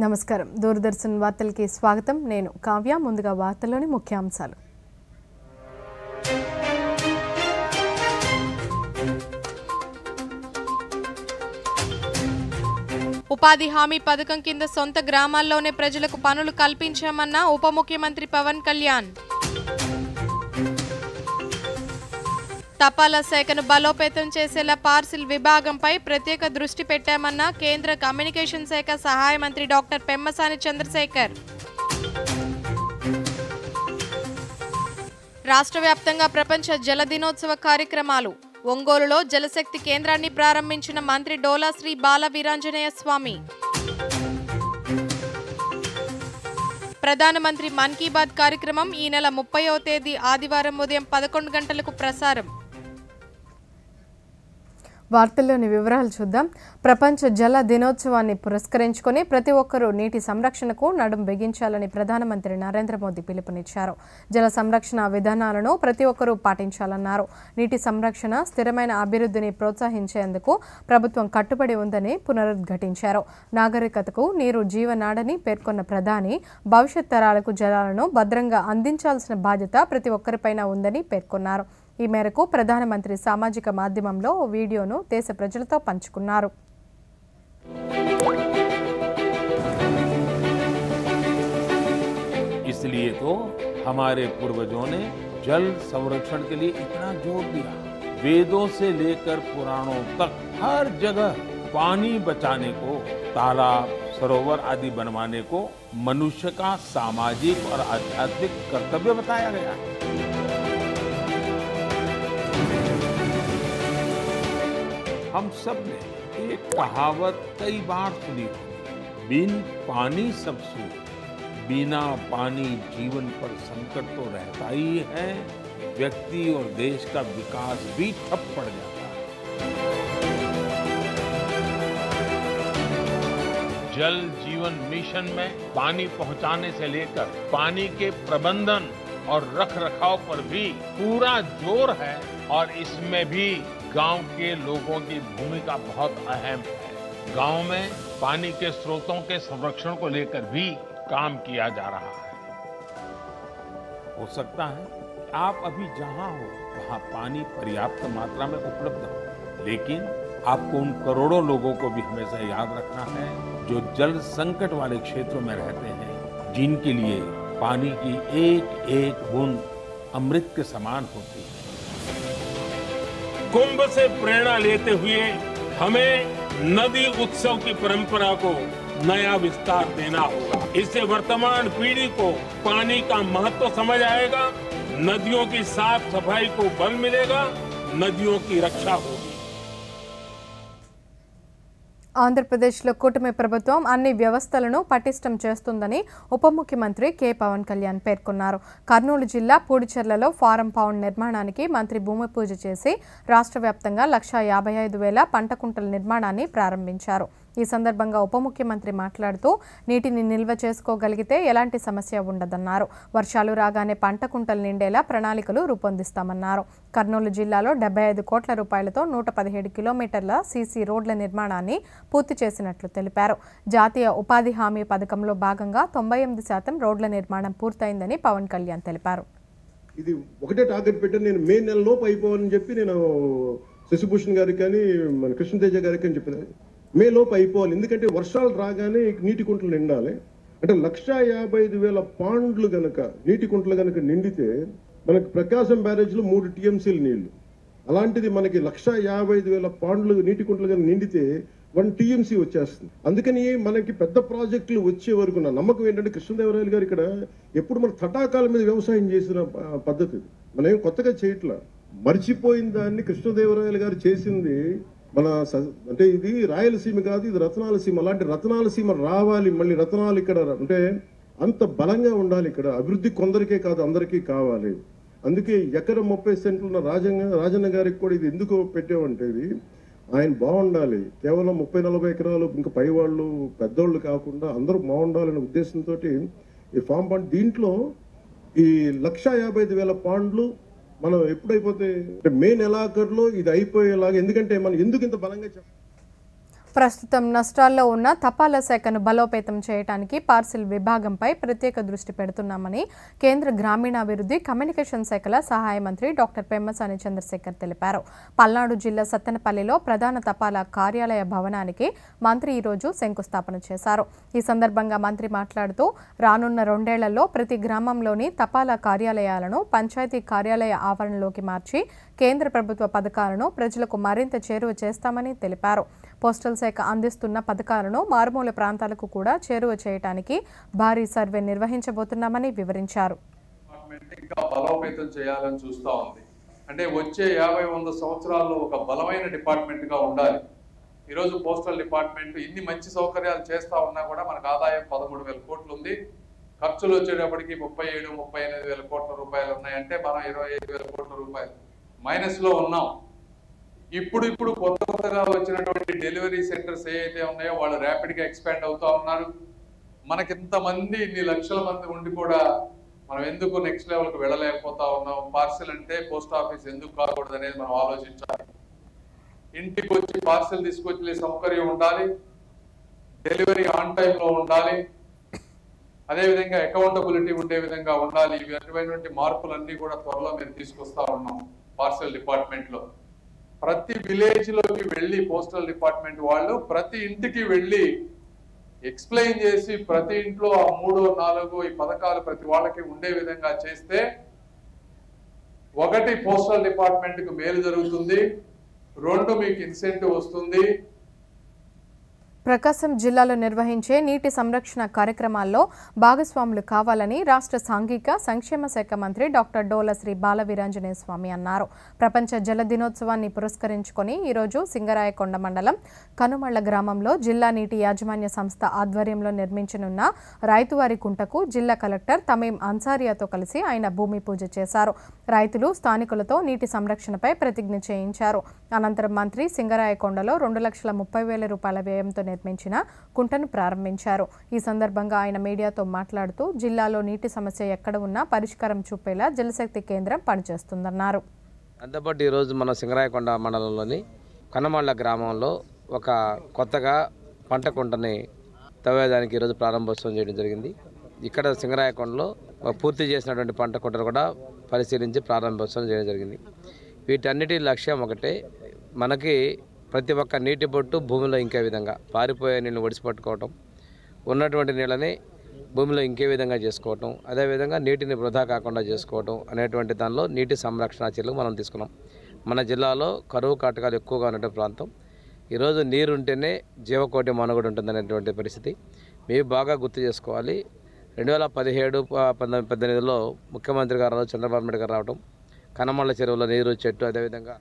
నమస్కారం దూరదర్శన్ వార్తలకి స్వాగతం నేను కావ్య ముందుగా వార్తల్లోని ముఖ్యాంశాలు ఉపాధి హామీ పథకం కింద సొంత గ్రామాల్లోనే ప్రజలకు పనులు కల్పించామన్న ఉప ముఖ్యమంత్రి పవన్ కళ్యాణ్ తపాలా శాఖను బలోపేతం చేసేలా పార్సిల్ విభాగంపై ప్రత్యేక దృష్టి పెట్టామన్న కేంద్ర కమ్యూనికేషన్ శాఖ సహాయ మంత్రి డాక్టర్ పెమ్మసాని చంద్రశేఖర్ రాష్ట్ర వ్యాప్తంగా ప్రపంచ జల దినోత్సవ కార్యక్రమాలు ఒంగోలులో జలశక్తి కేంద్రాన్ని ప్రారంభించిన మంత్రి డోలా శ్రీ బాల వీరాంజనేయ స్వామి ప్రధానమంత్రి మన్ కీ బాత్ కార్యక్రమం ఈ నెల 30వ తేదీ ఆదివారం ఉదయం 11 గంటలకు ప్రసారం వార్తల్లోని వివరాలు చూద్దాం. ప్రపంచ జల దినోత్సవాన్ని పురస్కరించుకొని ప్రతి ఒక్కరూ నీటి సంరక్షణకు నడుం బిగించాలని ప్రధానమంత్రి నరేంద్ర మోదీ పిలుపునిచ్చారు. జల సంరక్షణ విధానాలను ప్రతి ఒక్కరూ పాటించాలన్నారు. నీటి సంరక్షణ స్థిరమైన అభివృద్ధిని ప్రోత్సహించేందుకు ప్రభుత్వం కట్టుబడి ఉందని పునరుద్ఘాటించారు. నాగరికతకు నీరు జీవనాడని పేర్కొన్న ప్రధాని భవిష్యత్ తరాలకు జలాలను భద్రంగా అందించాల్సిన బాధ్యత ప్రతి ఒక్కరిపైన ఉందని పేర్కొన్నారు. ఈ మేరకు ప్రధానమంత్రి సామాజిక మాధ్యమంలో ఓ వీడియోను దేశ ప్రజలతో పంచుకున్నారు. इसलिए तो हमारे पूर्वजों ने जल संरक्षण के लिए इतना जोर दिया। वेदों से लेकर पुराणों तक हर जगह पानी बचाने को, तालाब, सरोवर आदि बनवाने को मनुष्य का सामाजिक और आध्यात्मिक कर्तव्य बताया गया। हम सब ने एक कहावत कई बार सुनी होगी, बिन पानी सब सूख, बिना पानी जीवन पर संकट तो रहता ही है, व्यक्ति और देश का विकास भी ठप पड़ जाता है। जल जीवन मिशन में पानी पहुंचाने से लेकर पानी के प्रबंधन और रखरखाव पर भी पूरा जोर है और इसमें भी गांव के लोगों की भूमिका बहुत अहम है। गांव में पानी के स्रोतों के संरक्षण को लेकर भी काम किया जा रहा है। हो सकता है आप अभी जहां हो वहां पानी पर्याप्त मात्रा में उपलब्ध हो, लेकिन आपको उन करोड़ों लोगों को भी हमेशा याद रखना है जो जल संकट वाले क्षेत्रों में रहते हैं, जिनके लिए पानी की एक एक बूंद अमृत के समान होती है। कुंभ से प्रेरणा लेते हुए हमें नदी उत्सव की परंपरा को नया विस्तार देना होगा। इससे वर्तमान पीढ़ी को पानी का महत्व समझ आएगा, नदियों की साफ सफाई को बल मिलेगा, नदियों की रक्षा होगी। ఆంధ్రప్రదేశ్లో కూటమి ప్రభుత్వం అన్ని వ్యవస్థలను పటిష్టం చేస్తుందని ఉప ముఖ్యమంత్రి కె పవన్ కళ్యాణ్ పేర్కొన్నారు. కర్నూలు జిల్లా పూడిచెర్లలో ఫారం పౌండ్ నిర్మాణానికి మంత్రి భూమి పూజ చేసి రాష్ట్ర వ్యాప్తంగా 1,55,000 పంట కుంటల నిర్మాణాన్ని ప్రారంభించారు. ఈ సందర్భంగా ఉప ముఖ్యమంత్రి మాట్లాడుతూ నీటిని నిల్వ చేసుకోగలిగితే ఎలాంటి సమస్య ఉండదన్నారు. వర్షాలు రాగానే పంట కుంటలు నిండేలా ప్రణాళికలు రూపొందిస్తామన్నారు. కర్నూలు జిల్లాలో 75 కోట్ల రూపాయలతో 117 కిలోమీటర్ల సీసీ రోడ్ల నిర్మాణాన్ని పూర్తి చేసినట్లు తెలిపారు. జాతీయ ఉపాధి హామీ పథకంలో భాగంగా 98% రోడ్ల నిర్మాణం పూర్తయిందని పవన్ కళ్యాణ్ తెలిపారు. ఇది ఒకటే టార్గెట్ పెట్టాను, నేను మే నెలలోపు అయిపోవాలని చెప్పి నేను శశిభూషణ్ గారికి కానీ మన కృష్ణతేజ గారికి అని చెప్పాను. మే లోపు అయిపోవాలి, ఎందుకంటే వర్షాలు రాగానే నీటి కుంటలు నిండాలి. అంటే 1,55,000 పాండ్లు గనక నీటి కుంటలు గనక నిండితే మనకి ప్రకాశం బ్యారేజ్లో 3 టీఎంసీలు నీళ్లు, అలాంటిది మనకి 1,55,000 పాండ్లు నీటి కుంటలు కనుక నిండితే 1 టీఎంసీ వచ్చేస్తుంది. అందుకని మనకి పెద్ద ప్రాజెక్టులు వచ్చే వరకు నా నమ్మకం ఏంటంటే కృష్ణదేవరాయలు గారు ఇక్కడ ఎప్పుడు మన తటాకాల మీద వ్యవసాయం చేసిన పద్ధతి, మనం ఏం కొత్తగా చేయట్లా. మర్చిపోయిన దాన్ని కృష్ణదేవరాయలు గారు చేసింది మన అంటే ఇది రాయలసీమ కాదు, ఇది రతనాలసీమ. అలాంటి రతనాలసీమ రావాలి, మళ్ళీ రతనాలు ఇక్కడ అంటే అంత బలంగా ఉండాలి. ఇక్కడ అభివృద్ధి కొందరికే కాదు అందరికీ కావాలి. అందుకే ఎకరం 30 సెంట్లు ఉన్న రాజన్న గారికి కూడా ఇది ఎందుకు పెట్టామంటే ఇది ఆయన బాగుండాలి. కేవలం 30-40 ఎకరాలు ఇంకా పై వాళ్ళు పెద్దోళ్ళు కాకుండా అందరూ బాగుండాలనే ఉద్దేశంతో ఈ ఫామ్ పాండ్ దీంట్లో ఈ 1,55,000 పాండ్లు మనం ఎప్పుడైపోతే మే నెలాఖరులో ఇది అయిపోయేలాగా, ఎందుకంటే మనం ఎందుకు ఇంత బలంగా ప్రస్తుతం నష్టాల్లో ఉన్న తపాలా శాఖను బలోపేతం చేయడానికి పార్సిల్ విభాగంపై ప్రత్యేక దృష్టి పెడుతున్నామని కేంద్ర గ్రామీణాభివృద్ధి కమ్యూనికేషన్ శాఖల సహాయ మంత్రి డాక్టర్ పెమ్మసాని చంద్రశేఖర్ తెలిపారు. పల్నాడు జిల్లా సత్తెనపల్లిలో ప్రధాన తపాలా కార్యాలయ భవనానికి మంత్రి ఈరోజు శంకుస్థాపన చేశారు. ఈ సందర్భంగా మంత్రి మాట్లాడుతూ రానున్న 2 ఏళ్లలో ప్రతి గ్రామంలోని తపాలా కార్యాలయాలను పంచాయతీ కార్యాలయ ఆవరణలోకి మార్చి కేంద్ర ప్రభుత్వ పథకాలను ప్రజలకు మరింత చేరువ చేస్తామని తెలిపారు. పోస్టల్ శాఖ అందిస్తున్న పథకాలను మారుమూల ప్రాంతాలకు కూడా చేరువ చేయడానికి భారీ సర్వే నిర్వహించబోతున్నామని వివరించారు. ఇంకా బలోపేతం చేయాలని చూస్తా ఉంది. అంటే వచ్చే 50-100 సంవత్సరాల్లో ఒక బలమైన డిపార్ట్మెంట్ గా ఉండాలి. ఈరోజు పోస్టల్ డిపార్ట్మెంట్ ఇన్ని మంచి సౌకర్యాలు చేస్తా ఉన్నా కూడా మనకు ఆదాయం 13,000 కోట్లు ఉంది. ఖర్చులు వచ్చేటప్పటికి 37-38,000 కోట్ల రూపాయలు ఉన్నాయంటే మనం 25,000 కోట్ల రూపాయలు మైనస్ లో ఉన్నాం. ఇప్పుడు కొత్తగా వచ్చినటువంటి డెలివరీ సెంటర్స్ ఏవైతే ఉన్నాయో వాళ్ళు ర్యాపిడ్ గా ఎక్స్పాండ్ అవుతా ఉన్నారు. మనకి ఇంతమంది ఇన్ని లక్షల మంది ఉండి కూడా మనం ఎందుకు నెక్స్ట్ లెవెల్కి వెళ్ళలేకపోతా ఉన్నాం? పార్సిల్ అంటే పోస్ట్ ఆఫీస్ ఎందుకు కాకూడదు అనేది మనం ఆలోచించాలి. ఇంటికి వచ్చి పార్సిల్ తీసుకొచ్చే సౌకర్యం ఉండాలి, డెలివరీ ఆన్ టైమ్ లో ఉండాలి, అదేవిధంగా అకౌంటబిలిటీ ఉండే విధంగా ఉండాలి. ఇవి అటువంటి మార్పులన్నీ కూడా త్వరలో మేము తీసుకొస్తా ఉన్నాం. పార్సల్ డిపార్ట్మెంట్ లో ప్రతి విలేజ్ లోకి వెళ్ళి పోస్టల్ డిపార్ట్మెంట్ వాళ్ళు ప్రతి ఇంటికి వెళ్ళి ఎక్స్ప్లెయిన్ చేసి ప్రతి ఇంట్లో 3-4 ఈ పథకాలు ప్రతి వాళ్ళకి ఉండే విధంగా చేస్తే 1 పోస్టల్ డిపార్ట్మెంట్ కు మేలు జరుగుతుంది, 2 మీకు ఇన్సెంటివ్ వస్తుంది. ప్రకాశం జిల్లాలో నిర్వహించే నీటి సంరక్షణ కార్యక్రమాల్లో భాగస్వాములు కావాలని రాష్ట్ర సాంఘిక సంక్షేమ శాఖ మంత్రి డాక్టర్ డోల శ్రీ బాలవీరాంజనేయ స్వామి అన్నారు. ప్రపంచ జల దినోత్సవాన్ని పురస్కరించుకొని ఈరోజు సింగరాయకొండ మండలం కనుమళ్ల గ్రామంలో జిల్లా నీటి యాజమాన్య సంస్థ ఆధ్వర్యంలో నిర్మించనున్న రైతువారి కుంటకు జిల్లా కలెక్టర్ తమీం అన్సారియాతో కలిసి ఆయన భూమి పూజ చేశారు. రైతులు స్థానికులతో నీటి సంరక్షణపై ప్రతిజ్ఞ చేయించారు. అనంతరం మంత్రి సింగరాయకొండలో 2,30,000 రూపాయల వ్యయంతో నిర్మించిన కుంటను ప్రారంభించారు. ఈ సందర్భంగా ఆయన మీడియాతో మాట్లాడుతూ జిల్లాలో నీటి సమస్య ఎక్కడ ఉన్నా పరిష్కారం చూపేలా జలశక్తి కేంద్రం పనిచేస్తుందన్నారు. అంతేపాటు ఈరోజు మన సింగరాయకొండ మండలంలోని కనమళ్ళ గ్రామంలో ఒక కొత్తగా పంట కుంటని తవ్వేదానికి ఈరోజు ప్రారంభోత్సవం చేయడం జరిగింది. ఇక్కడ సింగరాయకొండలో పూర్తి చేసినటువంటి పంట కుంటను కూడా పరిశీలించి ప్రారంభోత్సవం చేయడం జరిగింది. వీటన్నిటి లక్ష్యం ఒకటే, మనకి ప్రతి ఒక్క నీటి బొట్టు భూమిలో ఇంకే విధంగా పారిపోయే నీళ్ళని ఒడిసిపట్టుకోవటం, ఉన్నటువంటి నీళ్ళని భూమిలో ఇంకే విధంగా చేసుకోవటం, అదేవిధంగా నీటిని వృధా కాకుండా చేసుకోవటం అనేటువంటి దానిలో నీటి సంరక్షణ చర్యలు మనం తీసుకున్నాం. మన జిల్లాలో కరువు కాటకాలు ఎక్కువగా ఉన్నటువంటి ప్రాంతం. ఈరోజు నీరు ఉంటేనే జీవకోటి మనుగడ ఉంటుందనేటువంటి పరిస్థితి మీరు బాగా గుర్తు చేసుకోవాలి. 2017-18లో ముఖ్యమంత్రి గారు చంద్రబాబు నాయుడు గారు రావడం, కనమళ్ళ చెరువులో నీరు చెట్టు, అదేవిధంగా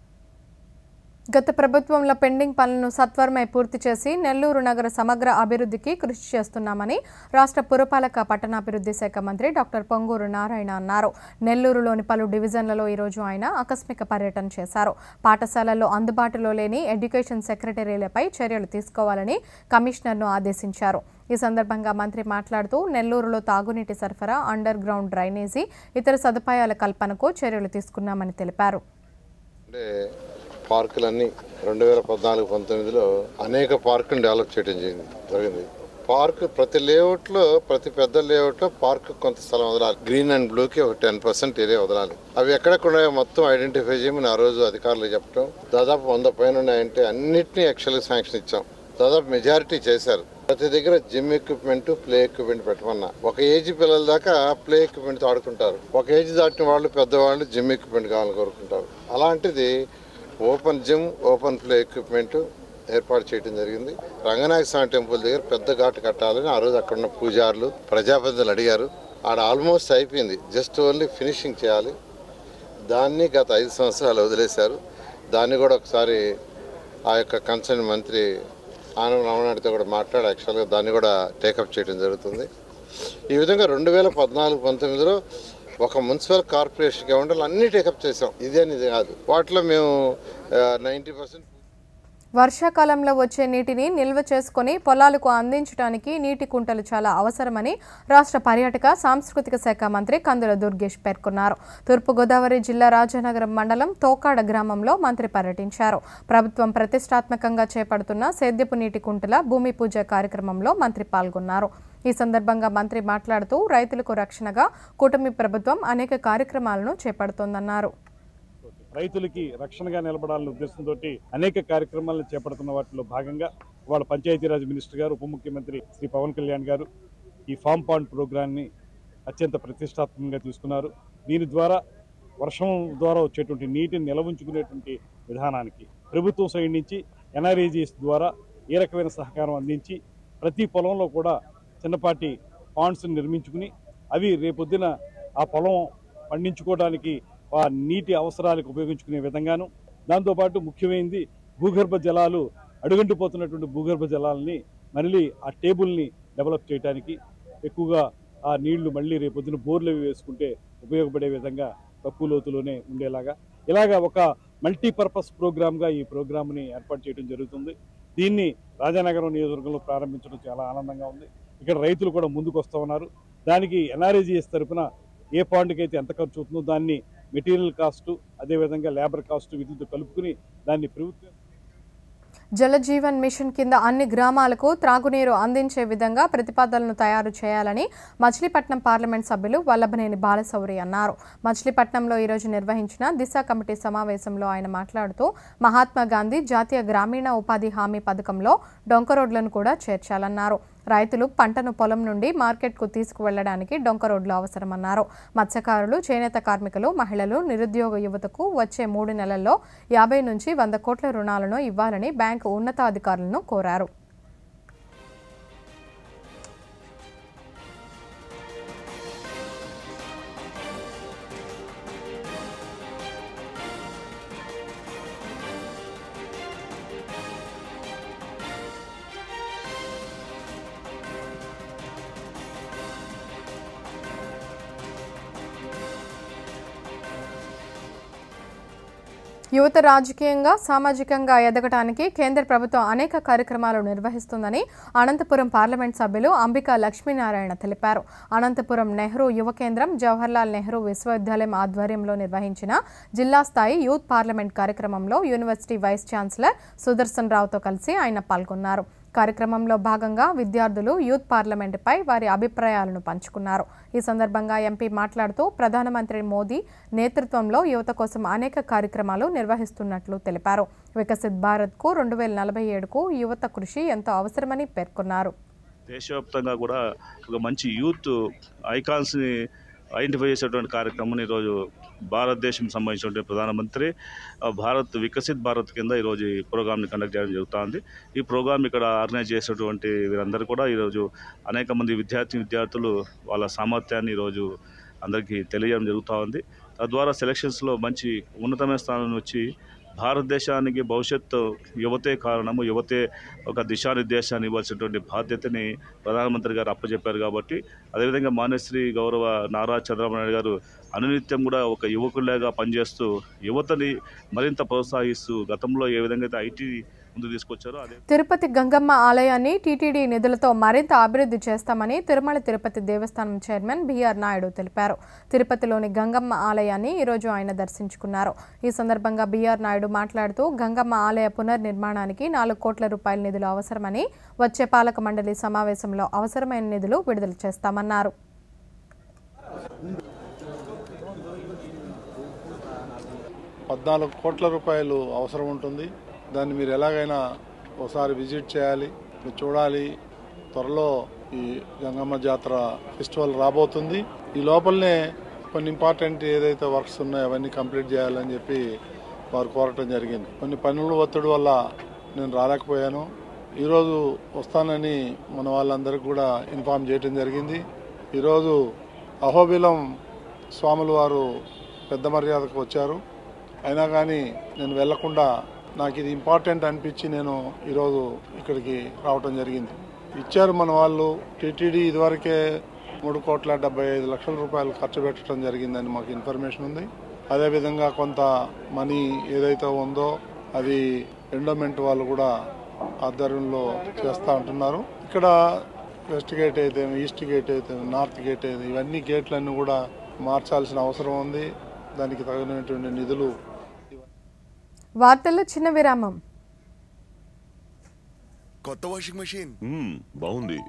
గత ప్రభుత్వంలో పెండింగ్ పనులను సత్వరమే పూర్తి చేసి నెల్లూరు నగర సమగ్ర అభివృద్ధికి కృషి చేస్తున్నామని రాష్ట్ర పురపాలక పట్టణాభివృద్ధి శాఖ మంత్రి డాక్టర్ పొంగూరు నారాయణ అన్నారు. నెల్లూరులోని పలు డివిజన్లలో ఈరోజు ఆయన ఆకస్మిక పర్యటన చేశారు. పాఠశాలల్లో అందుబాటులో లేని ఎడ్యుకేషన్ సెక్రటరీలపై చర్యలు తీసుకోవాలని కమిషనర్ను ఆదేశించారు. ఈ సందర్భంగా మంత్రి మాట్లాడుతూ నెల్లూరులో తాగునీటి సరఫరా, అండర్ గ్రౌండ్ డ్రైనేజీ, ఇతర సదుపాయాల కల్పనకు చర్యలు తీసుకున్నామని తెలిపారు. పార్కులన్నీ 2014-19లో అనేక పార్కులను డెవలప్ చేయడం జరిగింది. పార్క్ ప్రతి లేఅవుట్లో, ప్రతి పెద్ద లేఅవుట్లో పార్క్ కొంత స్థలం వదలాలి. గ్రీన్ అండ్ బ్లూకి ఒక 10% ఏరియా వదలాలి. అవి ఎక్కడెక్కడ మొత్తం ఐడెంటిఫై చేయమని ఆ రోజు అధికారులు చెప్పడం. దాదాపు 100 పైన ఉన్నాయంటే అన్నింటినీ యాక్చువల్గా శాంక్షన్ ఇచ్చాం. దాదాపు మెజారిటీ చేశారు. ప్రతి దగ్గర జిమ్ ఎక్విప్మెంట్, ప్లే ఎక్విప్మెంట్ పెట్టమన్నా. ఒక ఏజ్ పిల్లల దాకా ప్లే ఎక్విప్మెంట్తో ఆడుకుంటారు. ఒక ఏజ్ దాటిన వాళ్ళు, పెద్దవాళ్ళు జిమ్ ఎక్విప్మెంట్ కావాలని కోరుకుంటారు. అలాంటిది open gym, open play equipment ఏర్పాటు చేయడం జరిగింది. రంగనాయక స్వామి టెంపుల్ దగ్గర పెద్ద ఘాటు కట్టాలని ఆ రోజు అక్కడ ఉన్న పూజారులు, ప్రజాప్రతినిధులు అడిగారు. ఆడ ఆల్మోస్ట్ అయిపోయింది, జస్ట్ ఓన్లీ ఫినిషింగ్ చేయాలి. దాన్ని గత 5 సంవత్సరాలు వదిలేశారు. దాన్ని కూడా ఒకసారి ఆ యొక్క కన్సర్న్ మంత్రి ఆనం రామనాయుడుతో కూడా మాట్లాడి యాక్చువల్గా దాన్ని కూడా టేకప్ చేయడం జరుగుతుంది. ఈ విధంగా 2014-19లో ఒక మున్సిపల్ కార్పొరేషన్ గవర్నమెంట్ అన్ని టేకప్ చేసాం. ఇదే కాదు, వాటిలో మేము 90%. వర్షాకాలంలో వచ్చే నీటిని నిల్వ చేసుకుని పొలాలకు అందించడానికి నీటి కుంటలు చాలా అవసరమని రాష్ట్ర పర్యాటక సాంస్కృతిక శాఖ మంత్రి కందుల దుర్గేష్ పేర్కొన్నారు. తూర్పుగోదావరి జిల్లా రాజానగరం మండలం తోకాడ గ్రామంలో మంత్రి పర్యటించారు. ప్రభుత్వం ప్రతిష్టాత్మకంగా చేపడుతున్న సేద్యపు నీటి కుంటల భూమి పూజ కార్యక్రమంలో మంత్రి పాల్గొన్నారు. ఈ సందర్భంగా మంత్రి మాట్లాడుతూ రైతులకు రక్షణగా కూటమి ప్రభుత్వం అనేక కార్యక్రమాలను చేపడుతోందన్నారు. రైతులకి రక్షణగా నిలబడాలనే ఉద్దేశంతో అనేక కార్యక్రమాలను చేపడుతున్న వాటిలో భాగంగా వాళ్ళ పంచాయతీరాజ్ మినిస్టర్ గారు, ఉప ముఖ్యమంత్రి శ్రీ పవన్ కళ్యాణ్ గారు ఈ ఫామ్ పాండ్ ప్రోగ్రాన్ని అత్యంత ప్రతిష్టాత్మకంగా తీసుకున్నారు. దీని ద్వారా వర్షం ద్వారా వచ్చేటువంటి నీటిని నిల్వ ఉంచుకునేటువంటి విధానానికి ప్రభుత్వం సైడ్ నుంచి ఎన్ఆర్ఈజీఎస్ ద్వారా ఏ రకమైన సహకారం అందించి ప్రతి పొలంలో కూడా చిన్నపాటి పాండ్స్ని నిర్మించుకుని అవి రేపొద్దున ఆ పొలం పండించుకోవడానికి ఆ నీటి అవసరాలకు ఉపయోగించుకునే విధంగాను, దాంతోపాటు ముఖ్యమైనది భూగర్భ జలాలు అడుగంటిపోతున్నటువంటి భూగర్భ జలాలని మళ్ళీ ఆ టేబుల్ని డెవలప్ చేయడానికి ఎక్కువగా ఆ నీళ్లు మళ్ళీ రేపొద్దున బోర్లు వేసుకుంటే ఉపయోగపడే విధంగా తక్కువ లోతులోనే ఉండేలాగా ఇలాగా ఒక మల్టీపర్పస్ ప్రోగ్రామ్గా ఈ ప్రోగ్రామ్ని ఏర్పాటు చేయడం జరుగుతుంది. దీన్ని రాజానగరం నియోజకవర్గంలో ప్రారంభించడం చాలా ఆనందంగా ఉంది. ఇక్కడ రైతులు కూడా ముందుకు వస్తూ ఉన్నారు. దానికి ఎన్ఆర్ఈజీఎస్ తరఫున ఏ పాండ్కి అయితే ఎంత ఖర్చు అవుతుందో దాన్ని మెటీరియల్ కాస్టు, అదేవిధంగా లేబర్ కాస్టు వీటితో కలుపుకుని దాన్ని ప్రభుత్వం జల జీవన్ మిషన్ కింద అన్ని గ్రామాలకు త్రాగునీరు అందించే విధంగా ప్రతిపాదనలు తయారు చేయాలని మచిలీపట్నం పార్లమెంట్ సభ్యులు వల్లభనేని బాలశౌరి అన్నారు. మచిలీపట్నంలో ఈరోజు నిర్వహించిన దిశ కమిటీ సమావేశంలో ఆయన మాట్లాడుతూ మహాత్మా గాంధీ జాతీయ గ్రామీణ ఉపాధి హామీ పథకంలో డొంక రోడ్లను కూడా చేర్చాలన్నారు. రైతులు పంటను పొలం నుండి మార్కెట్కు తీసుకువెళ్లడానికి డొంక రోడ్లు అవసరమన్నారు. మత్స్యకారులు, చేనేత కార్మికులు, మహిళలు, నిరుద్యోగ యువతకు వచ్చే 3 నెలల్లో 50 నుంచి 100 కోట్ల రుణాలను ఇవ్వాలని బ్యాంకు ఉన్నతాధికారులను కోరారు. యువత రాజకీయంగా, సామాజికంగా ఎదగడానికి కేంద్ర ప్రభుత్వం అనేక కార్యక్రమాలు నిర్వహిస్తుందని అనంతపురం పార్లమెంట్ సభ్యులు అంబికా లక్ష్మీనారాయణ తెలిపారు. అనంతపురం నెహ్రూ యువ కేంద్రం, జవహర్లాల్ నెహ్రూ విశ్వవిద్యాలయం ఆధ్వర్యంలో నిర్వహించిన జిల్లా స్థాయి యూత్ పార్లమెంట్ కార్యక్రమంలో యూనివర్సిటీ వైస్ ఛాన్సలర్ సుదర్శన్ రావుతో కలిసి ఆయన పాల్గొన్నారు. కార్యక్రమంలో భాగంగా విద్యార్థులు యూత్ పార్లమెంటుపై వారి అభిప్రాయాలను పంచుకున్నారు. ఈ సందర్భంగా ఎంపీ మాట్లాడుతూ ప్రధానమంత్రి మోదీ నేతృత్వంలో యువత కోసం అనేక కార్యక్రమాలు నిర్వహిస్తున్నట్లు తెలిపారు. వికసిత్ భారత్కు 2047కు యువత కృషి ఎంతో అవసరమని పేర్కొన్నారు. దేశవ్యాప్తంగా కూడా ఒక మంచి యూత్ ఐకాన్స్ని ఐడెంటిఫై చేసేటువంటి కార్యక్రమం ఈరోజు భారతదేశం సంబంధించినటువంటి ప్రధానమంత్రి భారత్ వికసిత్ భారత్ కింద ఈరోజు ఈ ప్రోగ్రామ్ని కండక్ట్ చేయడం జరుగుతుంది. ఈ ప్రోగ్రామ్ ఇక్కడ ఆర్గనైజ్ చేసేటువంటి వీరందరూ కూడా ఈరోజు అనేక మంది విద్యార్థులు వాళ్ళ సామర్థ్యాన్ని ఈరోజు అందరికీ తెలియజేయడం జరుగుతూ ఉంది. తద్వారా సెలక్షన్స్లో మంచి ఉన్నతమైన స్థానం వచ్చి భారతదేశానికి భవిష్యత్తు యువతే కారణము, యువతే ఒక దిశానిర్దేశాన్ని ఇవ్వాల్సినటువంటి బాధ్యతని ప్రధానమంత్రి గారు అప్పచెప్పారు. కాబట్టి అదేవిధంగా మాన్యశ్రీ గౌరవ నారా చంద్రబాబు నాయుడు గారు అనునిత్యం కూడా ఒక యువకుడిలాగా పనిచేస్తూ యువతని మరింత ప్రోత్సహిస్తూ గతంలో ఏ విధంగా అయితే ఐటీ ముందు తీసుకొచ్చారో అదే తిరుపతి గంగమ్మ ఆలయాన్ని టీటీడీ నిధులతో మరింత అభివృద్ధి చేస్తామని తిరుమల తిరుపతి దేవస్థానం చైర్మన్ బిఆర్ నాయుడు తెలిపారు. తిరుపతిలోని గంగమ్మ ఆలయాన్ని ఈరోజు ఆయన దర్శించుకున్నారు. ఈ సందర్భంగా బిఆర్ నాయుడు మాట్లాడుతూ గంగమ్మ ఆలయ పునర్నిర్మాణానికి 4 కోట్ల రూపాయల నిధులు అవసరమని వచ్చే పాలక మండలి సమావేశంలో అవసరమైన నిధులు విడుదల చేస్తామన్నారు. 14 కోట్ల రూపాయలు అవసరం ఉంటుంది. దాన్ని మీరు ఎలాగైనా ఒకసారి విజిట్ చేయాలి, మీరు చూడాలి. త్వరలో ఈ గంగమ్మ జాతర ఫెస్టివల్ రాబోతుంది. ఈ లోపలనే కొన్ని ఇంపార్టెంట్ ఏదైతే వర్క్స్ ఉన్నాయో అవన్నీ కంప్లీట్ చేయాలని చెప్పి వారు కోరటం జరిగింది. కొన్ని పనుల ఒత్తిడి వల్ల నేను రాలేకపోయాను. ఈరోజు వస్తానని మన వాళ్ళందరికీ కూడా ఇన్ఫార్మ్ చేయడం జరిగింది. ఈరోజు అహోబిలం స్వాములు వారు పెద్ద మర్యాదకు వచ్చారు. అయినా కానీ నేను వెళ్లకుండా నాకు ఇది ఇంపార్టెంట్ అనిపించి నేను ఈరోజు ఇక్కడికి రావటం జరిగింది. ఇచ్చారు మన వాళ్ళు. టీటీడీ ఇదివరకే 3,75,00,000 రూపాయలు ఖర్చు పెట్టడం జరిగిందని మాకు ఇన్ఫర్మేషన్ ఉంది. అదేవిధంగా కొంత మనీ ఏదైతే ఉందో అది ఎండోమెంట్ వాళ్ళు కూడా ఆధ్వర్యంలో చేస్తూ ఉంటున్నారు. ఇక్కడ వెస్ట్ గేట్ అయితే, ఈస్ట్ గేట్ అయితే, నార్త్ గేట్ అయితే, ఇవన్నీ గేట్లన్నీ కూడా మార్చాల్సిన అవసరం ఉంది. దానికి తగినటువంటి నిధులు. వార్తల్లో చిన్న విరామం. కొత్త వాషింగ్ మెషిన్ బాగుంది.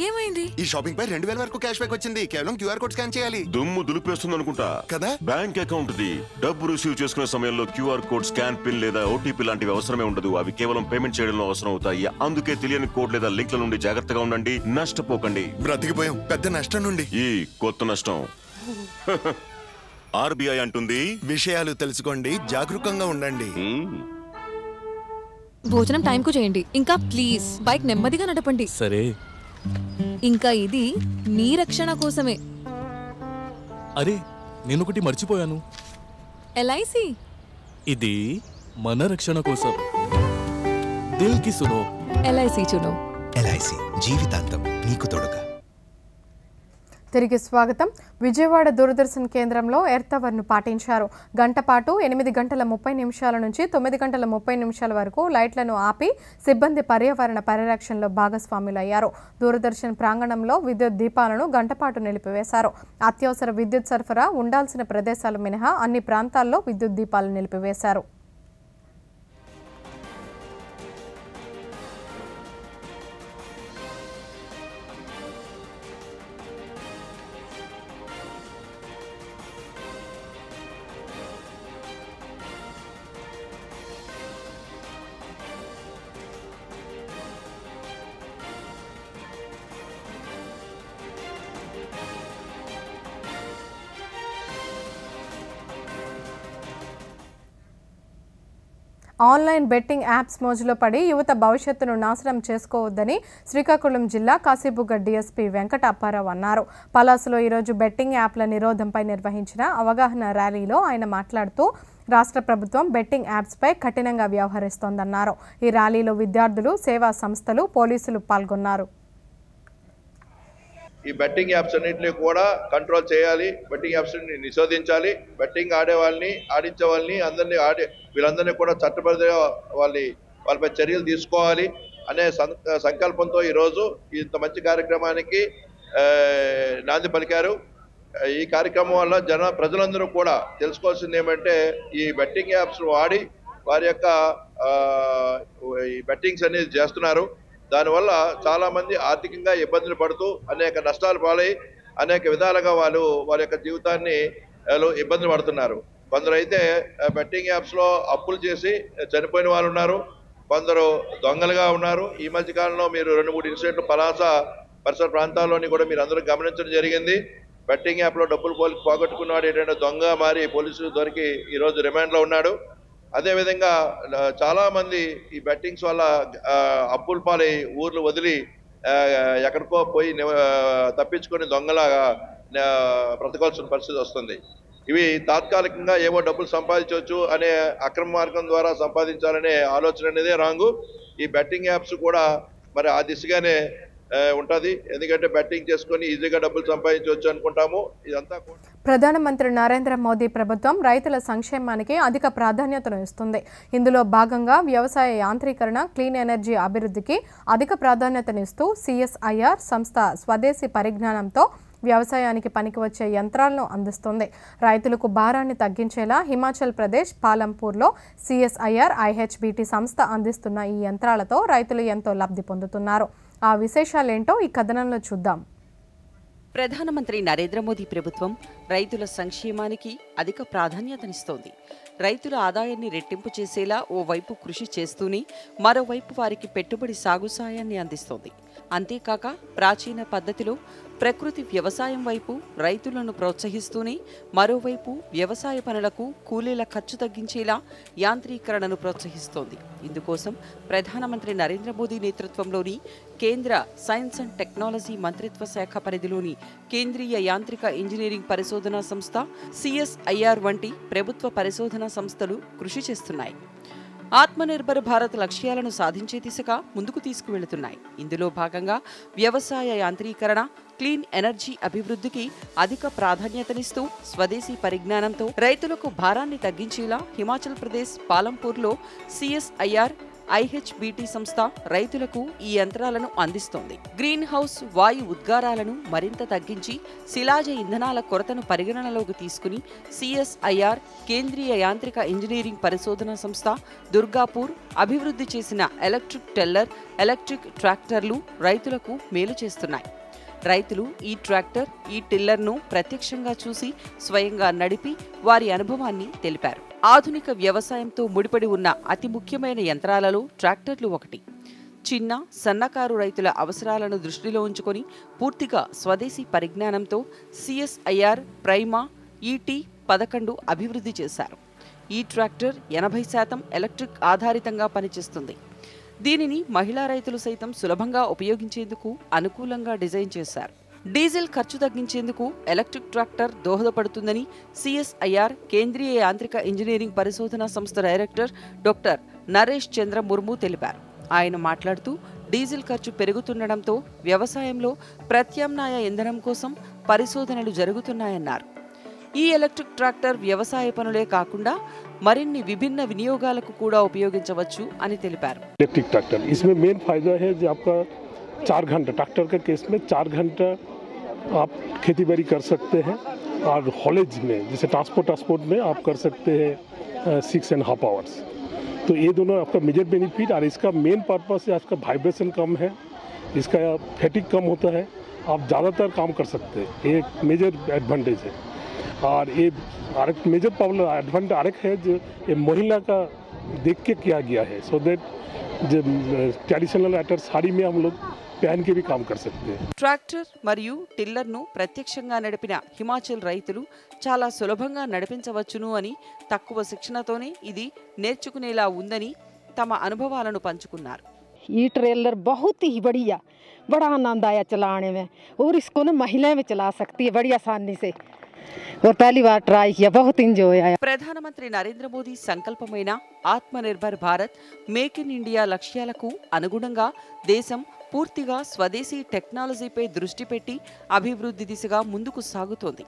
ఏమైంది? ఈ షాపింగ్ పై 2000 వరకు క్యాష్ బ్యాక్ వచ్చింది. కేవలం క్యూఆర్ కోడ్ స్కాన్ చేయాలి. దుమ్ము దులిపేస్తుంది అనుకుంటా కదా. బ్యాంక్ అకౌంట్ ది డబ్బు రిసీవ్ చేసుకునే సమయంలో క్యూఆర్ కోడ్, స్కాన్, పిన్ లేదా ఓటీపీ లాంటివి అవసరమే ఉండదు. అవి కేవలం పేమెంట్ చేయడంలో అవసరం అవుతాయి. అందుకే తెలియని కోడ్ లేదా లింక్ల నుండి జాగ్రత్తగా ఉండండి. నష్టపోకండి. బ్రతికిపోయాం పెద్ద నష్టం నుండి. ఈ కొత్త నష్టం. ఆర్బీఐ అంటుంది, విషయాలు తెలుసుకోండి, జాగరూకంగా ఉండండి. భోజనం టైంకు చేయండి. ఇంకా ప్లీజ్ బైక్ నెమ్మదిగా నడపండి. సరే. ఇంకా ఇది మీ రక్షణ కోసమే. అరే నేనొకటి మర్చిపోయాను. ఎల్ఐసి. ఇది మన రక్షణ కోసం. దిల్ కి సునో. ఎల్ఐసి చునో. ఎల్ఐసి జీవితాంతం నీకు తోడుగా. తిరిగి స్వాగతం. విజయవాడ దూరదర్శన్ కేంద్రంలో ఎర్త్ అవర్ను పాటించారు. గంట పాటు 8 గంటల 30 నిమిషాల నుంచి 9 గంటల 30 నిమిషాల వరకు లైట్లను ఆపి సిబ్బంది పర్యావరణ పరిరక్షణలో భాగస్వాములయ్యారు. దూరదర్శన్ ప్రాంగణంలో విద్యుత్ దీపాలను గంటపాటు నిలిపివేశారు. అత్యవసర విద్యుత్ సరఫరా ఉండాల్సిన ప్రదేశాలు మినహా అన్ని ప్రాంతాల్లో విద్యుత్ దీపాలు నిలిపివేశారు. ఆన్లైన్ బెట్టింగ్ యాప్స్ మోజులో పడి యువత భవిష్యత్తును నాశనం చేసుకోవద్దని శ్రీకాకుళం జిల్లా కాశీబుగ్గ డీఎస్పీ వెంకట అప్పారావు అన్నారు. పలాసలో ఈరోజు బెట్టింగ్ యాప్ల నిరోధంపై నిర్వహించిన అవగాహన ర్యాలీలో ఆయన మాట్లాడుతూ రాష్ట్ర ప్రభుత్వం బెట్టింగ్ యాప్స్పై కఠినంగా వ్యవహరిస్తోందన్నారు. ఈ ర్యాలీలో విద్యార్థులు, సేవా సంస్థలు, పోలీసులు పాల్గొన్నారు. ఈ బెట్టింగ్ యాప్స్ అన్నింటినీ కూడా కంట్రోల్ చేయాలి, బెట్టింగ్ యాప్స్ని నిషేధించాలి, బెట్టింగ్ ఆడే వాళ్ళని, ఆడించే వాళ్ళని, వీళ్ళందరినీ కూడా చట్టపరిధిగా వాళ్ళపై చర్యలు తీసుకోవాలి అనే సంకల్పంతో ఈరోజు ఇంత మంచి కార్యక్రమానికి నాంది పలికారు. ఈ కార్యక్రమం వల్ల ప్రజలందరూ కూడా తెలుసుకోవాల్సింది ఏమంటే, ఈ బెట్టింగ్ యాప్స్ వాడి వారి యొక్క ఈ బెట్టింగ్స్ అనేది చేస్తున్నారు. దానివల్ల చాలా మంది ఆర్థికంగా ఇబ్బందులు పడుతూ అనేక నష్టాలు పాలై అనేక విధాలుగా వారి యొక్క జీవితాన్ని ఇబ్బందులు పడుతున్నారు. కొందరు అయితే బెట్టింగ్ యాప్స్లో అప్పులు చేసి చనిపోయిన వాళ్ళు ఉన్నారు, కొందరు దొంగలుగా ఉన్నారు. ఈ మధ్య కాలంలో మీరు 2-3 ఇన్సిడెంట్లు పలాస పరిసర ప్రాంతాల్లోని కూడా మీరు అందరూ గమనించడం జరిగింది. బెట్టింగ్ యాప్లో డబ్బులు పోగొట్టుకున్నాడు ఏంటంటే దొంగ మారి పోలీసులు దొరికి ఈరోజు రిమాండ్లో ఉన్నాడు. అదేవిధంగా చాలామంది ఈ బెట్టింగ్స్ వల్ల అప్పుల పాలై ఊర్లు వదిలి ఎక్కడికో పోయి తప్పించుకొని దొంగలాగా బ్రతకాల్సిన పరిస్థితి వస్తుంది. ఇవి తాత్కాలికంగా ఏవో డబ్బులు సంపాదించవచ్చు అనే అక్రమ మార్గం ద్వారా సంపాదించాలనే ఆలోచన అనేదే రాంగు. ఈ బెట్టింగ్ యాప్స్ కూడా మరి ఆ దిశగానే ఉంటుంది. ఎందుకంటే బెట్టింగ్ చేసుకొని ఈజీగా డబ్బులు సంపాదించవచ్చు అనుకుంటాము. ఇదంతా ప్రధానమంత్రి నరేంద్ర మోదీ ప్రభుత్వం రైతుల సంక్షేమానికి అధిక ప్రాధాన్యతను ఇస్తుంది. ఇందులో భాగంగా వ్యవసాయ యాంత్రీకరణ, క్లీన్ ఎనర్జీ అభివృద్ధికి అధిక ప్రాధాన్యతనిస్తూ CSIR సంస్థ స్వదేశీ పరిజ్ఞానంతో వ్యవసాయానికి పనికి వచ్చే యంత్రాలను అందిస్తుంది. రైతులకు భారాన్ని తగ్గించేలా హిమాచల్ ప్రదేశ్ పాలంపూర్లో CSIR IHBT సంస్థ అందిస్తున్న ఈ యంత్రాలతో రైతులు ఎంతో లబ్ధి పొందుతున్నారు. ఆ విశేషాలేంటో ఈ కథనంలో చూద్దాం. ప్రధానమంత్రి నరేంద్ర మోదీ ప్రభుత్వం రైతుల సంక్షేమానికి అధిక ప్రాధాన్యతనిస్తోంది. రైతుల ఆదాయాన్ని రెట్టింపు చేసేలా ఓవైపు కృషి చేస్తూనే మరోవైపు వారికి పెట్టుబడి సాగు సాయాన్ని అందిస్తోంది. అంతేకాక ప్రాచీన పద్ధతిలో ప్రకృతి వ్యవసాయం వైపు రైతులను ప్రోత్సహిస్తూనే మరోవైపు వ్యవసాయ పనులకు కూలీల ఖర్చు తగ్గించేలా యాంత్రీకరణను ప్రోత్సహిస్తోంది. ఇందుకోసం ప్రధానమంత్రి నరేంద్ర మోదీ నేతృత్వంలోని కేంద్ర సైన్స్ అండ్ టెక్నాలజీ మంత్రిత్వ శాఖ పరిధిలోని కేంద్రీయ యాంత్రిక ఇంజనీరింగ్ పరిశోధనా సంస్థ CSIR వంటి ప్రభుత్వ పరిశోధనా సంస్థలు కృషి చేస్తున్నాయి. ఆత్మనిర్భర్ భారత్ లక్ష్యాలను సాధించే దిశగా ముందుకు తీసుకువెళుతున్నాయి. ఇందులో భాగంగా వ్యవసాయ యాంత్రీకరణ, క్లీన్ ఎనర్జీ అభివృద్ధికి అధిక ప్రాధాన్యతనిస్తూ స్వదేశీ పరిజ్ఞానంతో రైతులకు భారాన్ని తగ్గించేలా హిమాచల్ ప్రదేశ్ పాలంపూర్లో సిఎస్ఐఆర్ ఐహెచ్బిటి సంస్థ రైతులకు ఈ యంత్రాలను అందిస్తోంది. గ్రీన్ హౌస్ వాయు ఉద్గారాలను మరింత తగ్గించి శిలాజ ఇంధనాల కొరతను పరిగణనలోకి తీసుకుని సిఎస్ఐఆర్ కేంద్రీయ యాంత్రిక ఇంజనీరింగ్ పరిశోధన సంస్థ దుర్గాపూర్ అభివృద్ధి చేసిన ఎలక్ట్రిక్ టెల్లర్, ఎలక్ట్రిక్ ట్రాక్టర్లు రైతులకు మేలు చేస్తున్నాయి. రైతులు ఈ ట్రాక్టర్, ఈ టిల్లర్ను ప్రత్యక్షంగా చూసి స్వయంగా నడిపి వారి అనుభవాన్ని తెలిపారు. ఆధునిక వ్యవసాయంతో ముడిపడి ఉన్న అతి ముఖ్యమైన యంత్రాలలో ట్రాక్టర్లు ఒకటి. చిన్న, సన్నకారు రైతుల అవసరాలను దృష్టిలో ఉంచుకొని పూర్తిగా స్వదేశీ పరిజ్ఞానంతో సిఎస్ఐఆర్ ప్రైమా ET11 అభివృద్ధి చేశారు. ఈ ట్రాక్టర్ 80% ఎలక్ట్రిక్ ఆధారితంగా పనిచేస్తుంది. దీనిని మహిళా రైతులు సైతం సులభంగా ఉపయోగించేందుకు అనుకూలంగా డిజైన్ చేశారు. డీజిల్ ఖర్చు తగ్గించేందుకు ఎలక్ట్రిక్ ట్రాక్టర్ దోహదపడుతుందని సిఎస్ఐఆర్ కేంద్రీయ యాంత్రిక ఇంజనీరింగ్ పరిశోధన సంస్థ డైరెక్టర్ డాక్టర్ నరేష్ చంద్ర ముర్ము తెలిపారు. ఆయన మాట్లాడుతూ డీజిల్ ఖర్చు పెరుగుతుండటంతో వ్యవసాయంలో ప్రత్యామ్నాయ ఇంధనం కోసం పరిశోధనలు జరుగుతున్నాయన్నారు. ఈ ఎలక్ట్రిక్ ట్రాక్టర్ వ్యవసాయ పనులే కాకుండా మరిన్ని విభిన్న వినియోగాలకు కూడా ఉపయోగించవచ్చు అని తెలిపారు. इलेक्ट्रिक ट्रैक्टर इसमें मेन फायदा है जो आपका 4 घंटा ट्रैक्टर के केस में 4 घंटा आप खेती बाड़ी कर सकते हैं और हॉलेज में जैसे ट्रांसपोर्ट में आप कर सकते हैं 6.5 आवर्स. तो ये दोनों आपका मेजर बेनिफिट और इसका मेन पर्पस है आपका वाइब्रेशन कम है, इसका फैटिक कम होता है, आप ज़्यादातर काम कर सकते हैं. ये एक मेजर एडवांटेज है. और ये एक मेजर प्रॉब्लम एडवांटेज है जो ये महिला का देख के किया गया है सो दैट जो ट्रेडिशनल अटर साड़ी में हम लोग पहन के भी काम कर सकते हैं. ట్రాక్టర్ మరియు టిల్లర్ను ప్రత్యక్షంగా నడిపిన హిమాచల్ రైతులు చాలా సులభంగా నడిపించవచ్చును అని, తక్కువ శిక్షణతోనే ఇది నేర్చుకునేలా ఉందని తమ అనుభవాలను పంచుకున్నారు. ये ट्रेलर बहुत ही बढ़िया, बड़ा आनंद आया चलाने में और इसको ना महिलाएं भी चला सकती है बड़ी आसानी से और पहली बार ट्राई किया, बहुत एंजॉय आया. ప్రధానమంత్రి నరేంద్ర మోదీ సంకల్పమైన Atmanirbhar Bharat, make in India లక్ష్యాలకు అనుగుణంగా దేశం పూర్తిగా స్వదేశీ టెక్నాలజీపై దృష్టి పెట్టి అభివృద్ధి దిశగా ముందుకు సాగుతోంది.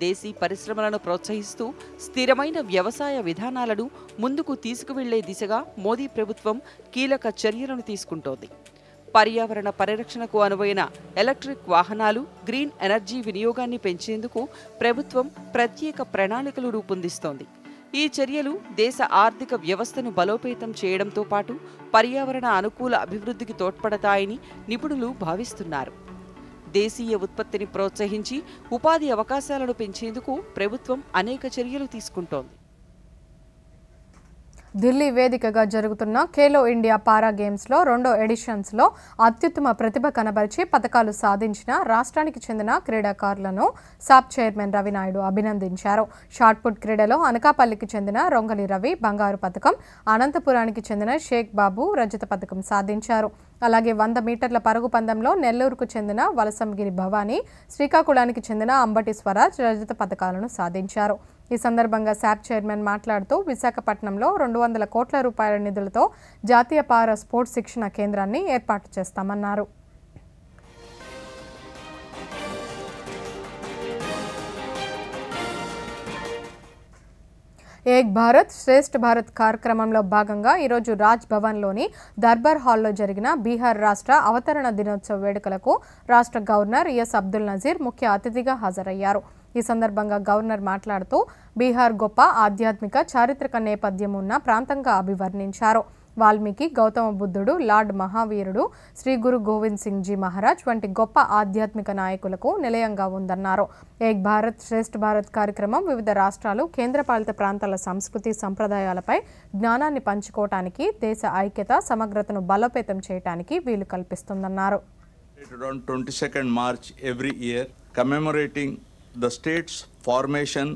దేశీ పరిశ్రమలను ప్రోత్సహిస్తూ స్థిరమైన వ్యవసాయ విధానాలను ముందుకు తీసుకువెళ్లే దిశగా మోదీ ప్రభుత్వం కీలక చర్యలను తీసుకుంటోంది. పర్యావరణ పరిరక్షణకు అనువైన ఎలక్ట్రిక్ వాహనాలు, గ్రీన్ ఎనర్జీ వినియోగాన్ని పెంచేందుకు ప్రభుత్వం ప్రత్యేక ప్రణాళికలు రూపొందిస్తోంది. ఈ చర్యలు దేశ ఆర్థిక వ్యవస్థను బలోపేతం చేయడంతో పాటు పర్యావరణ అనుకూల అభివృద్ధికి తోడ్పడతాయని నిపుణులు భావిస్తున్నారు. దేశీయ ఉత్పత్తిని ప్రోత్సహించి ఉపాధి అవకాశాలను పెంచేందుకు ప్రభుత్వం అనేక చర్యలు తీసుకుంటోంది. ఢిల్లీ వేదికగా జరుగుతున్న ఖేలో ఇండియా పారా గేమ్స్లో 2వ ఎడిషన్స్లో అత్యుత్తమ ప్రతిభ కనబరిచి పతకాలు సాధించిన రాష్ట్రానికి చెందిన క్రీడాకారులను సాప్ చైర్మన్ రవినాయుడు అభినందించారు. షాట్పుట్ క్రీడలో అనకాపల్లికి చెందిన రొంగలి రవి బంగారు పతకం, అనంతపురానికి చెందిన షేక్ బాబు రజత పతకం సాధించారు. అలాగే 100 మీటర్ల పరుగు పందెంలో నెల్లూరుకు చెందిన వలసంగిరి భవానీ, శ్రీకాకుళానికి చెందిన అంబటి స్వరాజ్ రజత పతకాలను సాధించారు. ఈ సందర్భంగా శాప్ చైర్మన్ మాట్లాడుతూ విశాఖపట్నంలో 200 కోట్ల రూపాయల నిధులతో జాతీయ పారా స్పోర్ట్స్ శిక్షణ కేంద్రాన్ని ఏర్పాటు చేస్తామన్నారు. ఏక్ భారత్ శ్రేష్ఠ భారత్ కార్యక్రమంలో భాగంగా ఈరోజు రాజ్ భవన్లోని దర్బార్ హాల్లో జరిగిన బీహార్ రాష్ట్ర అవతరణ దినోత్సవ వేడుకలకు రాష్ట్ర గవర్నర్ ఎస్ అబ్దుల్ నజీర్ ముఖ్య అతిథిగా హాజరయ్యారు. ఈ సందర్భంగా గవర్నర్ మాట్లాడుతూ బీహార్ గొప్ప ఆధ్యాత్మిక చారిత్రక నేపథ్యం ఉన్న ప్రాంతంగా అభివర్ణించారు. వాల్మీకి, గౌతమ బుద్ధుడు, లార్డ్ మహావీరుడు, శ్రీ గురు గోవింద్ సింగ్ జీ మహారాజ్ వంటి గొప్ప ఆధ్యాత్మిక నాయకులకు నిలయంగా ఉందన్నారు. ఏక్ భారత్ శ్రేష్ఠ భారత్ కార్యక్రమం వివిధ రాష్ట్రాలు, కేంద్రపాలిత ప్రాంతాల సంస్కృతి సంప్రదాయాలపై జ్ఞానాన్ని పంచుకోవటానికి, దేశ ఐక్యత సమగ్రతను బలోపేతం చేయడానికి వీలు కల్పిస్తుందన్నారు. On 22nd March every year, commemorating the state's formation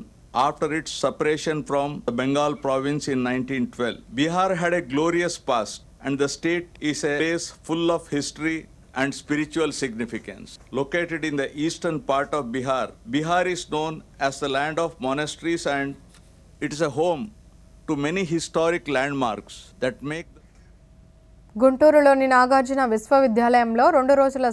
after its separation from the Bengal province in 1912. Bihar had a glorious past and the state is a place full of history and spiritual significance. Located in the eastern part of Bihar, Bihar is known as the land of monasteries and it is a home to many historic landmarks that make గుంటూరులోని నాగార్జున విశ్వవిద్యాలయంలో 2 రోజుల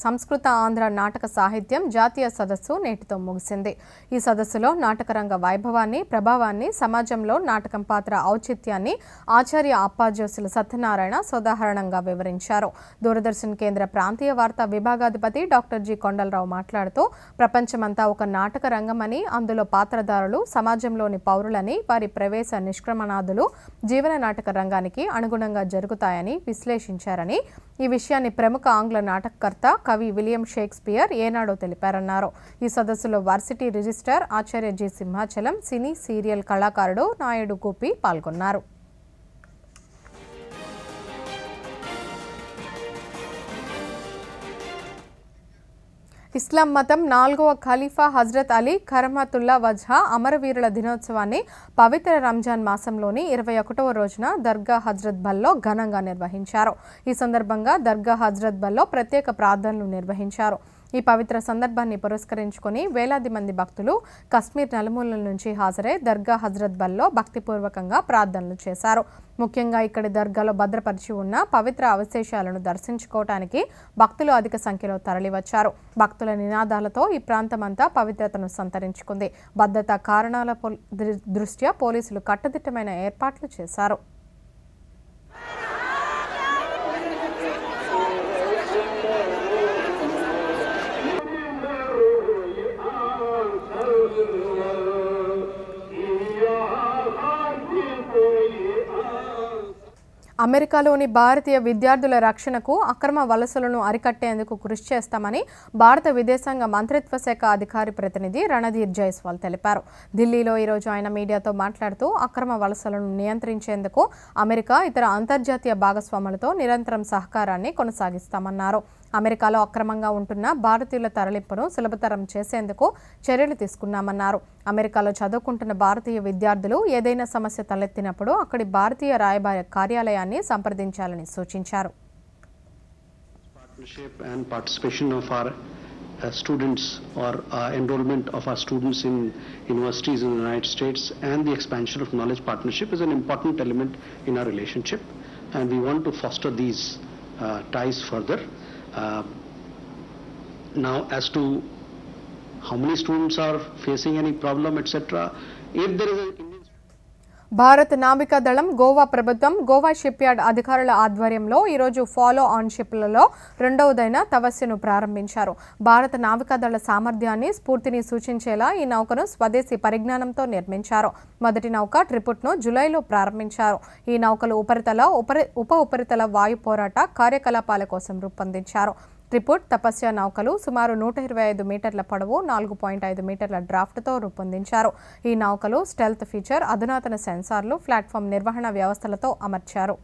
సంస్కృత ఆంధ్ర నాటక సాహిత్యం జాతీయ సదస్సు నేటితో ముగిసింది. ఈ సదస్సులో నాటకరంగ వైభవాన్ని, ప్రభావాన్ని, సమాజంలో నాటకం పాత్ర ఔచిత్యాన్ని ఆచార్య అప్పాజ్యోతుల సత్యనారాయణ సోదాహరణంగా వివరించారు. దూరదర్శన్ కేంద్ర ప్రాంతీయ వార్తా విభాగాధిపతి డాక్టర్ జి కొండలరావు మాట్లాడుతూ ప్రపంచమంతా ఒక నాటక రంగమని, అందులో పాత్రధారులు సమాజంలోని పౌరులని, వారి ప్రవేశ నిష్క్రమణాదులు జీవన నాటక రంగానికి అనుగుణంగా జరుగుతాయని విశ్లేషించారని, ఈ విషయాన్ని ప్రముఖ ఆంగ్ల నాటకకర్త కవి విలియం షేక్స్పియర్ ఏనాడో తెలిపారన్నారు. ఈ సదస్సులో వర్సిటీ రిజిస్ట్రార్ ఆచార్య జి సింహాచలం, సినీ సీరియల్ కళాకారుడు నాయుడు గోపి పాల్గొన్నారు. ఇస్లాం మతం 4వ ఖలీఫా హజ్రత్ అలీ కరమతుల్లా వజ్హా అమరవీరుల దినోత్సవాన్ని పవిత్ర రంజాన్ మాసంలోని 21వ రోజున దర్గా హజ్రత్ బల్లో ఘనంగా నిర్వహించారు. ఈ సందర్భంగా దర్గా హజ్రత్ బల్లో ప్రత్యేక ప్రార్థనలు నిర్వహించారు. ఈ పవిత్ర సందర్భాన్ని పురస్కరించుకుని వేలాది మంది భక్తులు కశ్మీర్ నలుమూలల నుంచి హాజరై దర్గా హజ్రత్ బల్లో భక్తిపూర్వకంగా ప్రార్థనలు చేశారు. ముఖ్యంగా ఇక్కడి దర్గాలో భద్రపరిచి ఉన్న పవిత్ర అవశేషాలను దర్శించుకోవడానికి భక్తులు అధిక సంఖ్యలో తరలివచ్చారు. భక్తుల నినాదాలతో ఈ ప్రాంతమంతా పవిత్రతను సంతరించుకుంది. భద్రతా కారణాల దృష్ట్యా పోలీసులు కట్టుదిట్టమైన ఏర్పాట్లు చేశారు. అమెరికాలోని భారతీయ విద్యార్థుల రక్షణకు, అక్రమ వలసలను అరికట్టేందుకు కృషి చేస్తామని భారత విదేశాంగ మంత్రిత్వ శాఖ అధికారి ప్రతినిధి రణధీర్ జైస్వాల్ తెలిపారు. ఢిల్లీలో ఈరోజు ఆయన మీడియాతో మాట్లాడుతూ అక్రమ వలసలను నియంత్రించేందుకు అమెరికా ఇతర అంతర్జాతీయ భాగస్వాములతో నిరంతరం సహకారాన్ని కొనసాగిస్తామన్నారు. అమెరికాలో అక్రమంగా ఉంటున్న భారతీయుల తరలింపును సులభతరం చేసేందుకు చర్యలు తీసుకున్నామన్నారు. అమెరికాలో చదువుకుంటున్న భారతీయ విద్యార్థులు ఏదైనా సమస్య తలెత్తినప్పుడు అక్కడి భారతీయ రాయబార కార్యాలయాన్ని సంప్రదించాలని సూచించారు. And participation of our students or enrollment of our students in universities in the United States and the expansion of knowledge partnership is an important element in our relationship, and we want to foster these ties further. Now, as to how many students are facing any problem, etc., if there is a భారత నావికా దళం, గోవా ప్రభుత్వం, Goa ship yard అధికారుల ఆధ్వర్యంలో ఈరోజు follow on షిప్లలో 2వదైన తపస్సును ప్రారంభించారు. భారత నావికాదళ సామర్థ్యాన్ని, స్ఫూర్తిని సూచించేలా ఈ నౌకను స్వదేశీ పరిజ్ఞానంతో నిర్మించారు. మొదటి నౌక ట్రిపుట్ను జూలైలో ప్రారంభించారు. ఈ నౌకలు ఉప ఉపరితల వాయు పోరాట కార్యకలాపాల కోసం రూపొందించారు. ట్రిపుట్, తపస్య నౌకలు సుమారు 125 మీటర్ల పొడవు, 4.5 మీటర్ల డ్రాఫ్ట్తో రూపొందించారు. ఈ నౌకలు స్టెల్త్ ఫీచర్, అధునాతన సెన్సార్లు, ప్లాట్ఫామ్ నిర్వహణ వ్యవస్థలతో అమర్చారు.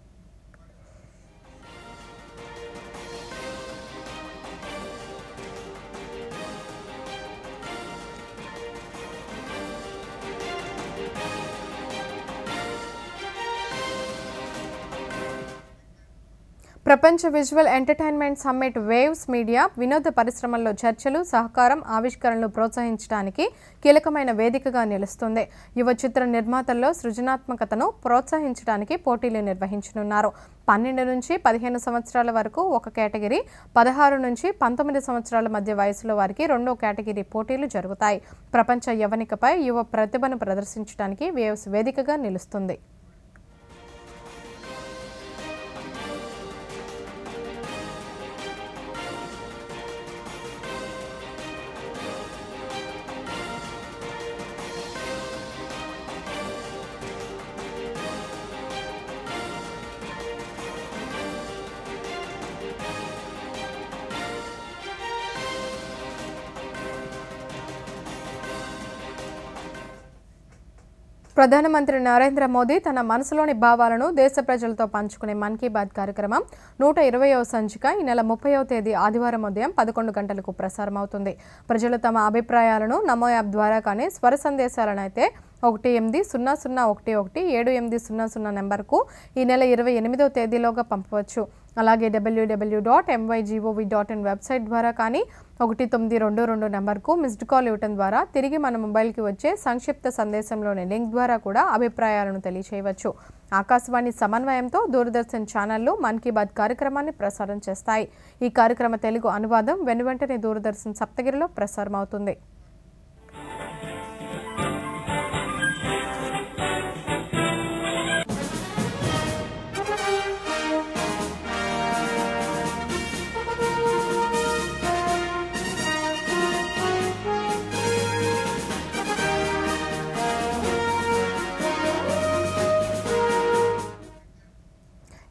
ప్రపంచ visual entertainment summit waves media వినోద పరిశ్రమల్లో చర్చలు, సహకారం, ఆవిష్కరణలు ప్రోత్సహించడానికి కీలకమైన వేదికగా నిలుస్తుంది. యువ చిత్ర నిర్మాతల్లో సృజనాత్మకతను ప్రోత్సహించడానికి పోటీలు నిర్వహించనున్నారు. 12 నుంచి 15 సంవత్సరాల వరకు ఒక కేటగిరీ, 16 నుంచి 19 సంవత్సరాల మధ్య వయసులో వారికి 2వ కేటగిరీ పోటీలు జరుగుతాయి. ప్రపంచ యవనికపై యువ ప్రతిభను ప్రదర్శించడానికి వేవ్స్ వేదికగా నిలుస్తుంది. ప్రధానమంత్రి నరేంద్ర మోదీ తన మనసులోని భావాలను దేశ ప్రజలతో పంచుకునే మన్ కీ బాత్ కార్యక్రమం 120వ సంచిక ఈ నెల 30వ తేదీ ఆదివారం ఉదయం 11 గంటలకు ప్రసారమవుతుంది. ప్రజలు తమ అభిప్రాయాలను నమో యాప్ ద్వారా కానీ, స్వర సందేశాలను అయితే 1800117800 నెంబర్కు ఈ నెల 28వ తేదీలోగా పంపవచ్చు. అలాగే www.mygov.in వెబ్సైట్ ద్వారా కానీ 1922 నెంబర్కు మిస్డ్ కాల్ ఇవ్వడం ద్వారా తిరిగి మన మొబైల్కి వచ్చే సంక్షిప్త సందేశంలోని లింక్ ద్వారా కూడా అభిప్రాయాలను తెలియచేయవచ్చు. ఆకాశవాణి సమన్వయంతో దూరదర్శన్ ఛానళ్లు మన్ కీ బాత్ కార్యక్రమాన్ని ప్రసారం చేస్తాయి. ఈ కార్యక్రమ తెలుగు అనువాదం వెనువెంటనే దూరదర్శన్ సప్తగిరిలో ప్రసారమవుతుంది.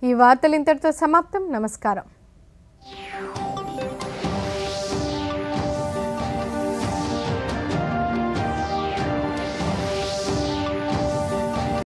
ఈ వార్తలు ఇంతటితో సమాప్తం. నమస్కారం.